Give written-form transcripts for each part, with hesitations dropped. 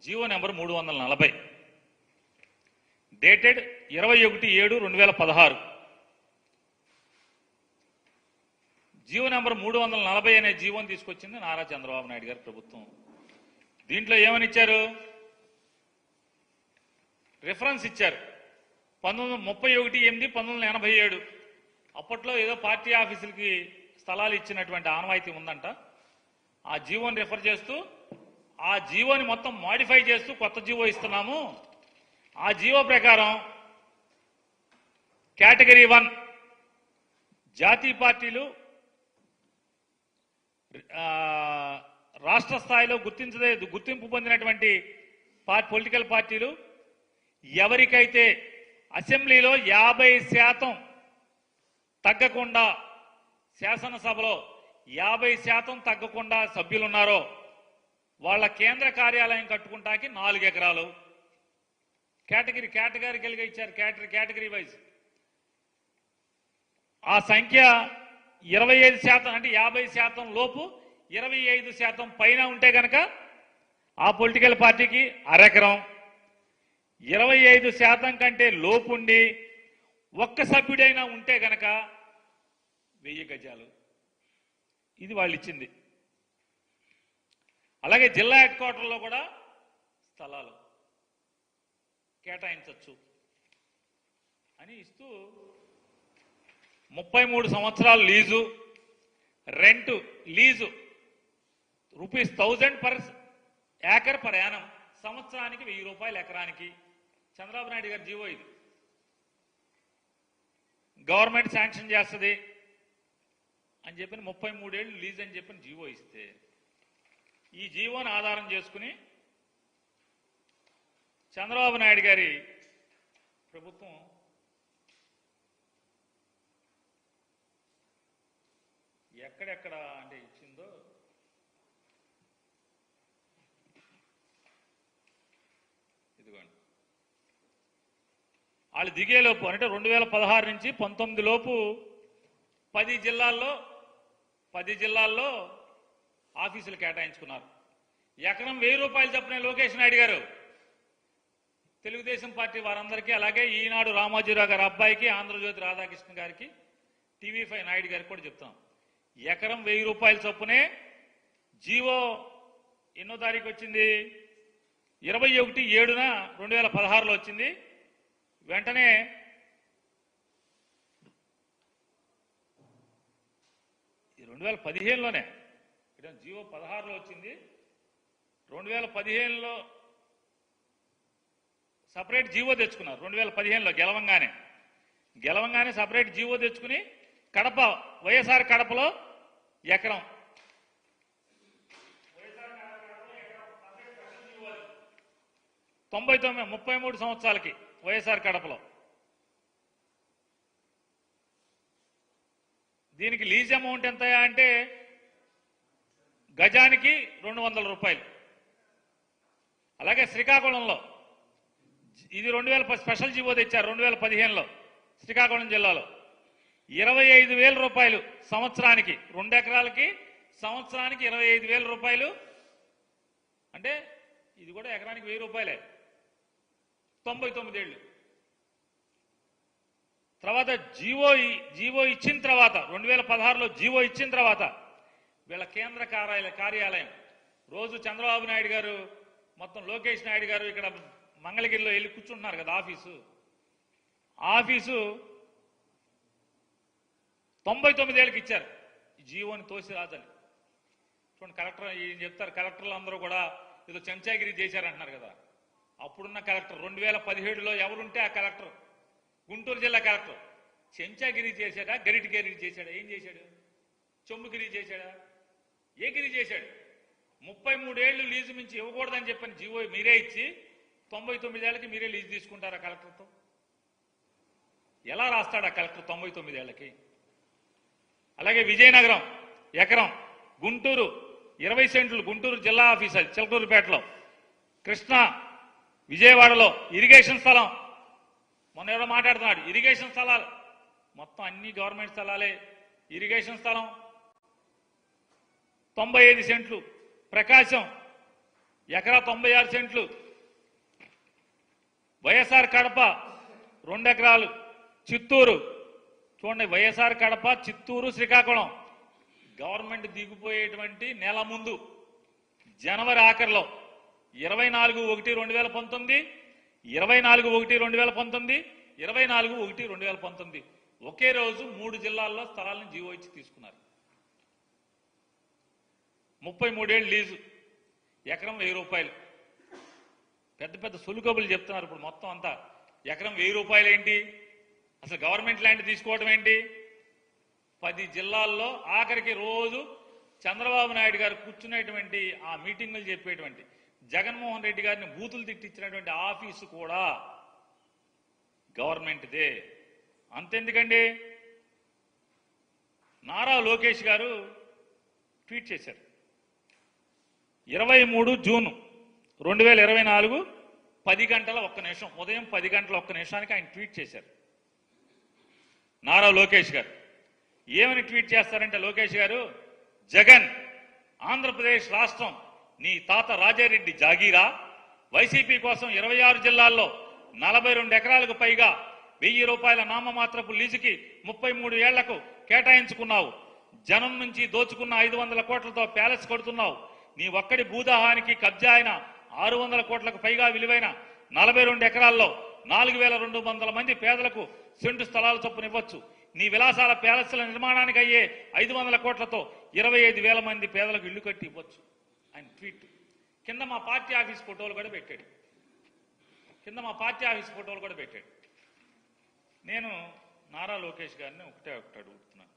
GO number 340 dated 21/7/2016. GO number 340 అనే జీవోని తీసుకొచ్చింది నారా చంద్రబాబు నాయుడు గారి ప్రభుత్వం. దీంట్లో ఏమని ఇచ్చారు? రిఫరెన్స్ ఇచ్చారు 31/8/1987. అప్పట్లో ఏదో పార్టీ ఆఫీసులకి స్థలాలు ఇచ్చినటువంటి ఆనవాయితీ ఉందంట. ఆ జీవోని రిఫర్ చేస్తూ ఆ జీవోని మొత్తం మాడిఫై చేస్తూ కొత్త జీవో ఇస్తున్నాము. ఆ జీవో ప్రకారం కేటగిరీ 1 జాతీయ పార్టీలు రాష్ట్ర స్థాయిలో గుర్తింపు పొందినటువంటి పొలిటికల్ పార్టీలు ఎవరికైతే అసెంబ్లీలో 50% తగ్గకుండా, శాసనసభలో 50% తగ్గకుండా సభ్యులున్నారో వాళ్ళ కేంద్ర కార్యాలయం కట్టుకుంటాకి 4 ఎకరాలు కేటగిరీగా ఇచ్చారు. కేటగిరీ వైజ్ ఆ సంఖ్య 25% అంటే 50% లోపు 25% పైన ఉంటే కనుక ఆ పొలిటికల్ పార్టీకి అరెకరం, 25% కంటే లోపుండి ఒక్క సభ్యుడైనా ఉంటే కనుక 1000 గజాలు. ఇది వాళ్ళు ఇచ్చింది. అలాగే జిల్లా హెడ్ క్వార్టర్లో కూడా స్థలాలు కేటాయించవచ్చు అని ఇస్తూ 33 సంవత్సరాలు lease, rent lease ₹1000 per acre per annum, సంవత్సరానికి ₹1000 ఎకరానికి. చంద్రబాబు నాయుడు గారి జీవో ఇది. గవర్నమెంట్ శాంక్షన్ చేస్తుంది అని చెప్పిన 33 ఏళ్ళు లీజ్ అని చెప్పిన జీవో ఇస్తే, ఈ జీవోని ఆధారం చేసుకుని చంద్రబాబు నాయుడు గారి ప్రభుత్వం ఎక్కడెక్కడ అంటే ఇచ్చిందో ఇదిగోండి. వాళ్ళు దిగేలోపు అంటే 2016 నుంచి 19 లోపు 10 జిల్లాల్లో ఆఫీసులు కేటాయించుకున్నారు. ఎకరం ₹1000 చొప్పున లోకేష్ నాయుడు గారు తెలుగుదేశం పార్టీ వారందరికీ, అలాగే ఈనాడు రామోజీరావు గారి అబ్బాయికి, ఆంధ్రజ్యోతి రాధాకృష్ణ గారికి, TV5 నాయుడు గారికి కూడా చెప్తాం. ఎకరం ₹1000 చొప్పునే జీవో ఎన్నో తారీఖు వచ్చింది? 21/7/2016లో వచ్చింది. వెంటనే 2015లోనే జీవో 16లో వచ్చింది. 2015లో సపరేట్ జీవో తెచ్చుకున్నారు. 2015లో గెలవంగానే సపరేట్ జీవో తెచ్చుకుని కడప, వైఎస్ఆర్ కడపలో ఎకరం 33 సంవత్సరాలకి వైఎస్ఆర్ కడపలో. దీనికి లీజ్ అమౌంట్ ఎంత అంటే గజానికి ₹200. అలాగే శ్రీకాకుళంలో ఇది 2000 స్పెషల్ జీవో తెచ్చారు 2015లో. శ్రీకాకుళం జిల్లాలో ₹25,000 సంవత్సరానికి, 2 ఎకరాలకి సంవత్సరానికి ₹25,000. అంటే ఇది కూడా ఎకరానికి ₹1000. 99 ఏళ్ళు తర్వాత జీవో ఇచ్చిన తర్వాత 2016లో జీవో ఇచ్చిన తర్వాత వీళ్ళ కేంద్ర కార్యాలయం రోజు చంద్రబాబు నాయుడు గారు, మొత్తం లోకేష్ నాయుడు గారు ఇక్కడ మంగళగిరిలో వెళ్ళి కూర్చుంటున్నారు కదా ఆఫీసు 99 ఏళ్ళకి ఇచ్చారు ఈ జీవోని తోసి రాజని. చూడండి, కలెక్టర్ చెప్తారు, కలెక్టర్లు అందరూ కూడా ఏదో చెంచాగిరి చేశారంటున్నారు కదా. అప్పుడున్న కలెక్టర్ 2017లో ఎవరుంటే ఆ కలెక్టర్, గుంటూరు జిల్లా కలెక్టర్ చెంచాగిరి చేశాడా, గరిటిగిరి చేశాడా? ఏం చేశాడు? చొమ్ముగిరి చేశాడా? ఏ గిరి చేశాడు? 33 ఏళ్ళు లీజు మించి ఇవ్వకూడదని చెప్పిన జీవో మీరే ఇచ్చి 99 ఏళ్ళకి మీరే లీజు తీసుకుంటారా కలెక్టర్తో? ఎలా రాస్తాడు ఆ కలెక్టర్ 99 ఏళ్ళకి? అలాగే విజయనగరం ఎకరం, గుంటూరు 20 సెంట్లు, గుంటూరు జిల్లా ఆఫీస్ అది చిలకూరుపేటలో, కృష్ణా విజయవాడలో ఇరిగేషన్ స్థలం, మొన్న ఎవరో మాట్లాడుతున్నాడు ఇరిగేషన్ స్థలాలు, మొత్తం అన్ని గవర్నమెంట్ స్థలాలే. ఇరిగేషన్ స్థలం 95 సెంట్లు, ప్రకాశం ఎకరా 96 సెంట్లు. వైఎస్ఆర్ కడప 2 ఎకరాలు. చిత్తూరు చూడండి, వైఎస్ఆర్ కడప, చిత్తూరు, శ్రీకాకుళం గవర్నమెంట్ దిగిపోయేటువంటి నెల ముందు జనవరి ఆఖరిలో 24/1/2019, 24/1/2019, 24/1/2019 ఒకే రోజు 3 జిల్లాల్లో స్థలాలను జీవో ఇచ్చి తీసుకున్నారు. 33 ఏళ్ళు లీజు, ఎకరం 1000 రూపాయలు. పెద్ద పెద్ద సులుకబులు చెప్తున్నారు ఇప్పుడు. మొత్తం అంతా ఎకరం 1000 రూపాయలు ఏంటి? అసలు గవర్నమెంట్ ల్యాండ్ తీసుకోవడం ఏంటి? 10 జిల్లాల్లో ఆఖరికి రోజు చంద్రబాబు నాయుడు గారు కూర్చునేటువంటి ఆ మీటింగులు చెప్పేటువంటి జగన్మోహన్ రెడ్డి గారిని బూతులు తిట్టించినటువంటి ఆఫీసు కూడా గవర్నమెంట్దే. అంతెందుకండి, నారా లోకేష్ గారు ట్వీట్ చేశారు 23 జూన్ 2024 10 గంటల 1 నిమిషం, ఉదయం 10 గంటల 1 నిమిషానికి ఆయన ట్వీట్ చేశారు నారా లోకేష్ గారు. ఏమని ట్వీట్ చేస్తారంటే లోకేష్ గారు, జగన్, ఆంధ్రప్రదేశ్ రాష్ట్రం నీ తాత రాజారెడ్డి జాగీరా. వైసీపీ కోసం 26 జిల్లాల్లో 42 ఎకరాలకు పైగా 1000 రూపాయల నామమాత్రపు లీజుకి 33 ఏళ్లకు కేటాయించుకున్నావు. జనం నుంచి దోచుకున్న 500 కోట్లతో ప్యాలెస్ కడుతున్నావు. నీ ఒక్కడి భూదాహానికి కబ్జా అయిన 600 కోట్లకు పైగా విలువైన 42 ఎకరాల్లో 4200 మంది పేదలకు సెంటు స్థలాల చొప్పున ఇవ్వచ్చు. నీ విలాసాల ప్యాలెస్ల నిర్మాణానికి అయ్యే 500 కోట్లతో 25,000 మంది పేదలకు ఇళ్లు కట్టి ఇవ్వచ్చు. ఆయన ట్వీట్ కింద మా పార్టీ ఆఫీస్ ఫోటోలు కూడా పెట్టాడు. నేను నారా లోకేష్ గారిని ఒకటే అడుగుతున్నాను,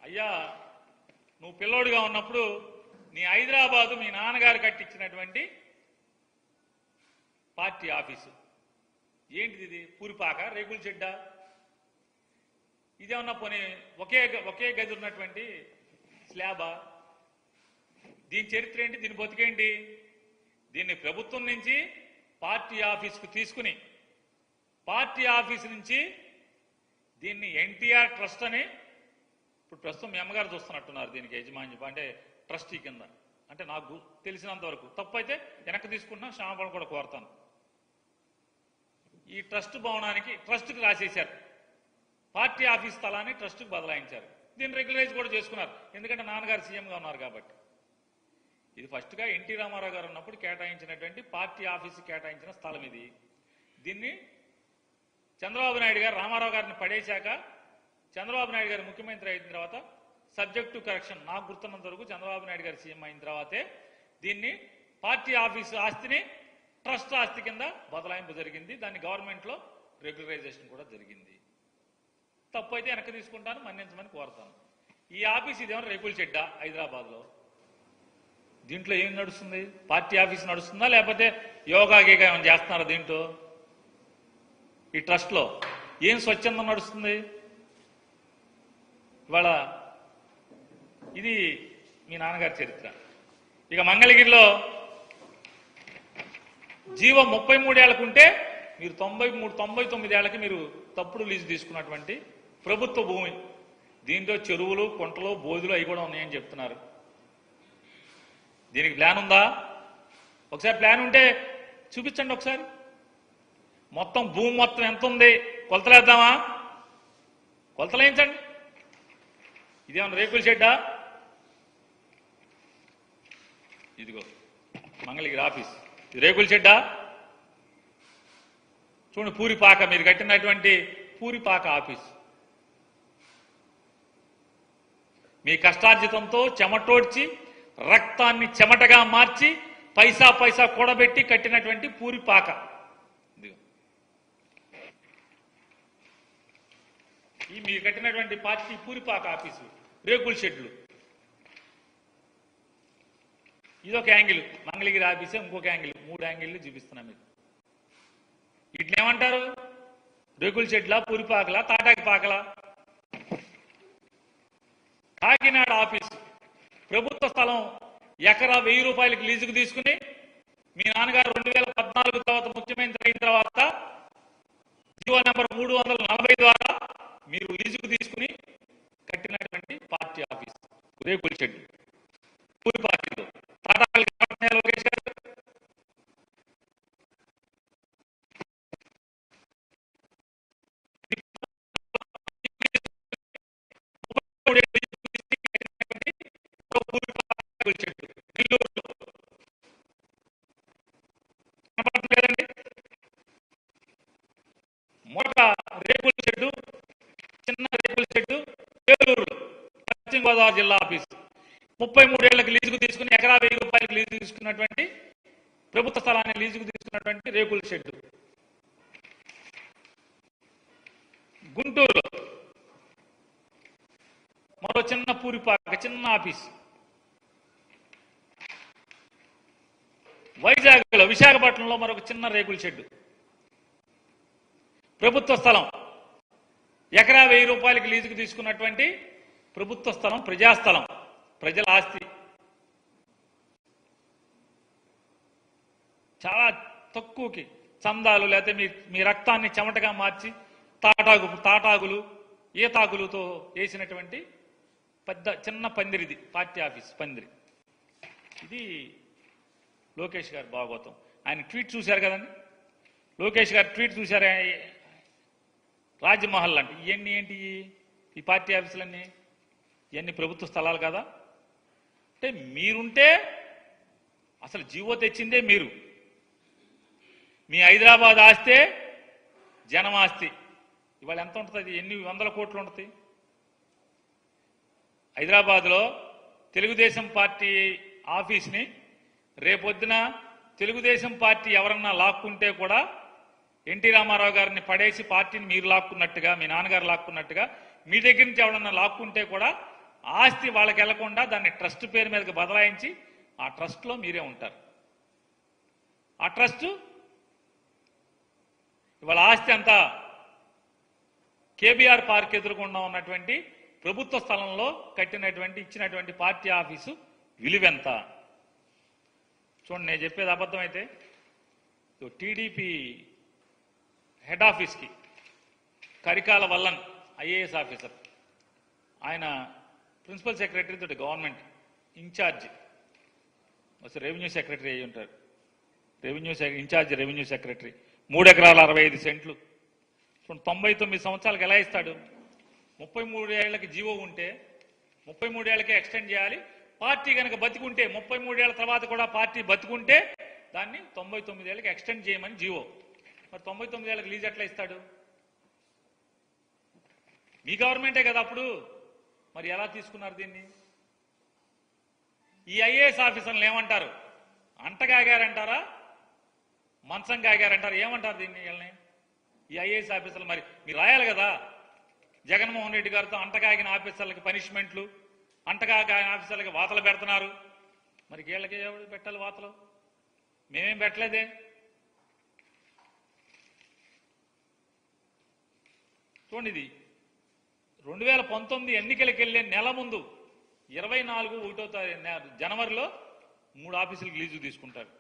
అయ్యా నువ్వు పిల్లోడిగా ఉన్నప్పుడు నీ హైదరాబాదు మీ నాన్నగారు కట్టించినటువంటి పార్టీ ఆఫీసు ఏంటిది? ఇది పూరిపాక, రేకుల చెడ్డ? ఇదేమన్నా పోనీ ఒకే గది ఉన్నటువంటి స్లాబా? దీని చరిత్ర ఏంటి? దీని బతికేంటి? దీన్ని ప్రభుత్వం నుంచి పార్టీ ఆఫీస్కు తీసుకుని పార్టీ ఆఫీస్ నుంచి దీన్ని ఎన్టీఆర్ ట్రస్ట్ అని ఇప్పుడు ప్రస్తుతం మీ అమ్మగారు చూస్తున్నట్టున్నారు. దీనికి యజమాని అంటే ట్రస్టీ కింద. అంటే నాకు తెలిసినంత వరకు తప్పు అయితే వెనక్కి తీసుకుంటున్నా, క్షమాపణ కూడా కోరుతాను. ఈ ట్రస్ట్ భవనానికి ట్రస్ట్కి రాసేశారు, పార్టీ ఆఫీస్ స్థలాన్ని ట్రస్ట్కి బదలాయించారు. దీన్ని రెగ్యులరైజ్ కూడా చేసుకున్నారు, ఎందుకంటే నాన్నగారు సీఎంగా ఉన్నారు కాబట్టి. ఇది ఫస్ట్గా ఎన్టీ రామారావు గారు ఉన్నప్పుడు కేటాయించినటువంటి పార్టీ ఆఫీసు కేటాయించిన స్థలం ఇది. దీన్ని చంద్రబాబు నాయుడు గారు రామారావు గారిని పడేశాక చంద్రబాబు నాయుడు గారు ముఖ్యమంత్రి అయిన తర్వాత సబ్జెక్ట్ టు కరెక్షన్, నాకు గుర్తున్నంత వరకు చంద్రబాబు నాయుడు గారు సీఎం అయిన తర్వాతే దీన్ని పార్టీ ఆఫీసు ఆస్తిని ట్రస్ట్ ఆస్తి కింద బదలాయింపు జరిగింది. దాన్ని గవర్నమెంట్లో రెగ్యులరైజేషన్ కూడా జరిగింది. తప్పు అయితే వెనక్కి తీసుకుంటాను, మన్నించమని కోరుతాను. ఈ ఆఫీస్ ఇదేమన్నా రేకుల చెడ్డ హైదరాబాద్లో? దీంట్లో ఏం నడుస్తుంది? పార్టీ ఆఫీస్ నడుస్తుందా లేకపోతే యోగా గీగా ఏమైనా చేస్తున్నారా దీంట్లో? ఈ ట్రస్ట్లో ఏం స్వచ్ఛందం నడుస్తుంది ఇవాళ? ఇది మీ నాన్నగారి చరిత్ర. ఇక మంగళగిరిలో జీవో 33 ఏళ్లకుంటే మీరు 99 ఏళ్లకి మీరు తప్పుడు లీజు తీసుకున్నటువంటి ప్రభుత్వ భూమి. దీంట్లో చెరువులు, కుంటలు, బోధులు అవి కూడా ఉన్నాయని చెప్తున్నారు. దీనికి ప్లాన్ ఉందా? ఒకసారి ప్లాన్ ఉంటే చూపించండి ఒకసారి. మొత్తం భూమి మొత్తం ఎంత ఉంది కొలతలేద్దామా? కొలతలేయించండి. ఇదేమన్నా రేకుల షెడ్డా? ఇదిగో మంగళగిరి ఆఫీస్, ఇది రేకుల షెడ్డా? చూడండి, పూరిపాక, మీరు కట్టినటువంటి పూరిపాక ఆఫీస్. మీ కష్టార్జితంతో చెమటోడ్చి రక్తాన్ని చెమటగా మార్చి పైసా పైసా కూడబెట్టి కట్టినటువంటి పూరిపాక. ఈ మీరు కట్టినటువంటి పార్టీ పూరిపాక ఆఫీసు, రేకుల షెడ్లు. ఇదొక యాంగిల్ మంగళగిరి ఆఫీసే, ఇంకొక యాంగిల్, 3 యాంగిళ్ళు చూపిస్తున్నా మీకు. వీటిని ఏమంటారు? రేకుల షెడ్లా, పూరిపాకలా, తాటాకి పాకలా? కాకినాడ ఆఫీసు ప్రభుత్వ స్థలం ఎకరా 1000 రూపాయలకి లీజుకు తీసుకుని మీ నాన్నగారు 2014 తర్వాత ముఖ్యమంత్రి అయిన తర్వాత జీవో నెంబర్ 340 ద్వారా మీరు లీజుకు తీసుకుని కట్టినటువంటి పార్టీ ఆఫీస్ రేకుల షెడ్. నెల్లూరులో కనపడలేదండి. మరొక రేకుల షెడ్డు, చిన్న రేకుల షెడ్డు ఏలూరులో, పశ్చిమ గోదావరి జిల్లా ఆఫీసు. 33 ఏళ్లకు లీజుకు తీసుకుని ఎకరా 1000 రూపాయలకు లీజు తీసుకున్నటువంటి ప్రభుత్వ స్థలాన్ని లీజుకు తీసుకున్నటువంటి రేకుల షెడ్డు. గుంటూరులో మరో చిన్న పూరిపాక, చిన్న ఆఫీస్. వైజాగ్లో, విశాఖపట్నంలో మరొక చిన్న రేకుల షెడ్డు. ప్రభుత్వ స్థలం ఎకరా 1000 రూపాయలకి లీజుకు తీసుకున్నటువంటి ప్రభుత్వ స్థలం, ప్రజాస్థలం, ప్రజల ఆస్తి. చాలా తక్కువకి చందాలు, లేకపోతే మీ రక్తాన్ని చెమటగా మార్చి తాటాకులు, ఈతాకులతో వేసినటువంటి పెద్ద చిన్న పందిరిది పార్టీ ఆఫీస్ పందిరి. ఇది లోకేష్ గారు భాగవతం. ఆయన ట్వీట్ చూశారు కదండి, లోకేష్ గారు ట్వీట్ చూశారు. రాజ్మహల్ అంటే ఇవన్నీ ఏంటి, ఈ పార్టీ ఆఫీసులన్నీ ఇవన్నీ ప్రభుత్వ స్థలాలు కదా. అంటే మీరుంటే అసలు జీవో తెచ్చిందే మీరు. మీ హైదరాబాద్ ఆస్తే జనం ఆస్తి. ఇవాళ ఎంత ఉంటుంది, ఎన్ని వందల కోట్లు ఉంటుంది. హైదరాబాద్లో తెలుగుదేశం పార్టీ ఆఫీస్ని రేపొద్దున తెలుగుదేశం పార్టీ ఎవరన్నా లాక్కుంటే కూడా ఎన్టీ రామారావు గారిని పడేసి పార్టీని మీరు లాక్కున్నట్టుగా, మీ నాన్నగారు లాక్కున్నట్టుగా మీ దగ్గర నుంచి ఎవరన్నా లాక్కుంటే కూడా ఆస్తి వాళ్ళకి వెళ్లకుండా దాన్ని ట్రస్ట్ పేరు మీదకి బదలాయించి ఆ ట్రస్ట్లో మీరే ఉంటారు. ఆ ట్రస్ట్ ఇవాళ ఆస్తి అంతా కేబీఆర్ పార్క్ ఎదురుకుండా ఉన్నటువంటి ప్రభుత్వ స్థలంలో ఇచ్చినటువంటి పార్టీ ఆఫీసు విలువెంత చూడండి. నేను చెప్పేది అబద్ధం అయితే టీడీపీ హెడ్ ఆఫీస్కి కరికాల వల్లన్ ఐఏఎస్ ఆఫీసర్, ఆయన ప్రిన్సిపల్ సెక్రటరీ తోటి గవర్నమెంట్ ఇన్ఛార్జ్, రెవెన్యూ సెక్రటరీ అయ్యి ఉంటారు. Incharge revenue secretary. 3 ఎకరాల 65 సెంట్లు. 99 సంవత్సరాలకు ఎలా ఇస్తాడు? 33 ఏళ్లకి జీవో ఉంటే 33 ఏళ్లకే ఎక్స్టెండ్ చేయాలి. పార్టీ కనుక బతికుంటే 33 ఏళ్ల తర్వాత కూడా పార్టీ బతికుంటే దాన్ని 99 ఏళ్ళకి ఎక్స్టెండ్ చేయమని జీవో. మరి 99 ఏళ్ళకి లీజ్ ఎట్లా ఇస్తాడు? మీ గవర్నమెంటే కదా అప్పుడు. మరి ఎలా తీసుకున్నారు దీన్ని? ఈ ఐఏఎస్ ఆఫీసర్లు ఏమంటారు? అంటగాగారంటారా, మంచం కాగారంటారు, ఏమంటారు దీన్ని? వీళ్ళని ఈ ఐఏఎస్ ఆఫీసర్లు మరి మీరు రాయాలి కదా. జగన్మోహన్ రెడ్డి గారితో అంటగాగిన ఆఫీసర్లకి పనిష్మెంట్లు, అంటగాగిన ఆఫీసర్లకి వాతలు పెడుతున్నారు. మరి వీళ్ళకి ఎవరు పెట్టాలి వాతలు? మేమేం పెట్టలేదే. చూడండి, ఇది 2019 ఎన్నికలకు వెళ్ళే నెల ముందు 24 జనవరిలో 3 ఆఫీసులకు లీజు తీసుకుంటారు.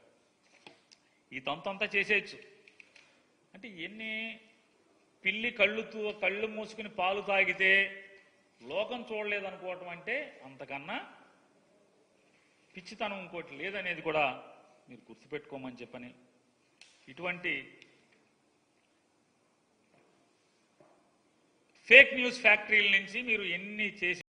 ఈ తంతంతా చేసేయచ్చు. అంటే ఎన్ని పిల్లి కళ్ళు మూసుకుని పాలు తాగితే లోకం చూడలేదనుకోవటం అంటే అంతకన్నా పిచ్చితనం ఇంకోటి లేదనేది కూడా మీరు గుర్తుపెట్టుకోమని చెప్పని, ఇటువంటి ఫేక్ న్యూస్ ఫ్యాక్టరీల నుంచి మీరు ఎన్ని చేసి